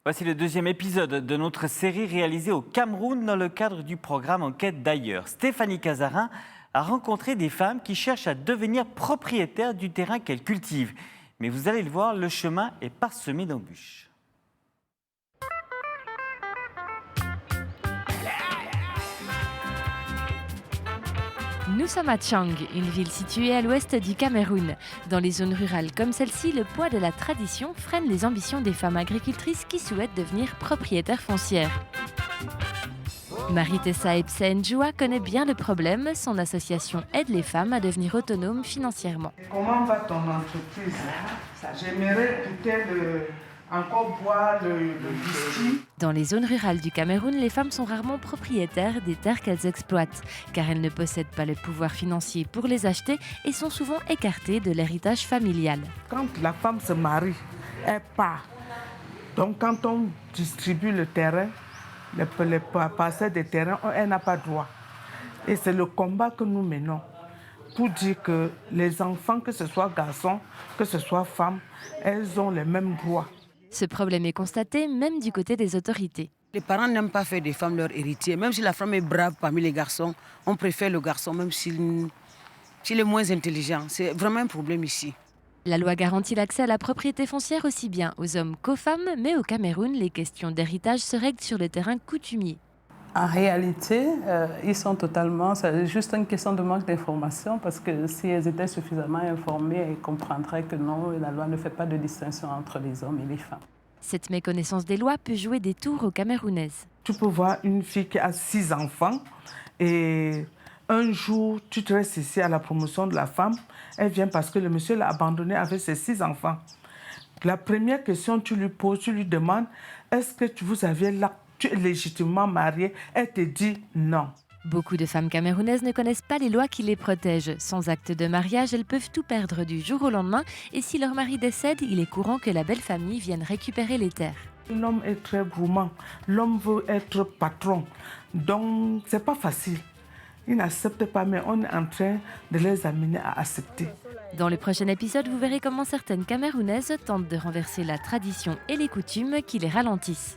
Voici le deuxième épisode de notre série réalisée au Cameroun dans le cadre du programme Enquête d'ailleurs. Stéphanie Cazarin a rencontré des femmes qui cherchent à devenir propriétaires du terrain qu'elles cultivent. Mais vous allez le voir, le chemin est parsemé d'embûches. Nous sommes à Tchang, une ville située à l'ouest du Cameroun. Dans les zones rurales comme celle-ci, le poids de la tradition freine les ambitions des femmes agricultrices qui souhaitent devenir propriétaires foncières. Marie-Tessa Epsen-Joua connaît bien le problème. Son association aide les femmes à devenir autonomes financièrement. Comment va ton entreprise? J'aimerais peut-être encore boire le whisky. Dans les zones rurales du Cameroun, les femmes sont rarement propriétaires des terres qu'elles exploitent, car elles ne possèdent pas le pouvoir financier pour les acheter et sont souvent écartées de l'héritage familial. Quand la femme se marie, elle part. Donc quand on distribue le terrain, les parcelles des terrains, elle n'a pas droit. Et c'est le combat que nous menons pour dire que les enfants, que ce soit garçons, que ce soit femmes, elles ont les mêmes droits. Ce problème est constaté même du côté des autorités. Les parents n'aiment pas faire des femmes leurs héritiers. Même si la femme est brave parmi les garçons, on préfère le garçon, même s'il est moins intelligent. C'est vraiment un problème ici. La loi garantit l'accès à la propriété foncière aussi bien aux hommes qu'aux femmes, mais au Cameroun, les questions d'héritage se règlent sur le terrain coutumier. En réalité, c'est juste une question de manque d'information parce que si elles étaient suffisamment informées, elles comprendraient que non, la loi ne fait pas de distinction entre les hommes et les femmes. Cette méconnaissance des lois peut jouer des tours aux Camerounaises. Tu peux voir une fille qui a 6 enfants et un jour, tu te restes ici à la promotion de la femme, elle vient parce que le monsieur l'a abandonnée avec ses 6 enfants. La première question que tu lui poses, tu lui demandes, est-ce que vous aviez l'acte? Tu es légitimement mariée, elle te dit non. Beaucoup de femmes camerounaises ne connaissent pas les lois qui les protègent. Sans acte de mariage, elles peuvent tout perdre du jour au lendemain et si leur mari décède, il est courant que la belle famille vienne récupérer les terres. L'homme est très gourmand, l'homme veut être patron, donc c'est pas facile. Ils n'acceptent pas, mais on est en train de les amener à accepter. Dans le prochain épisode, vous verrez comment certaines Camerounaises tentent de renverser la tradition et les coutumes qui les ralentissent.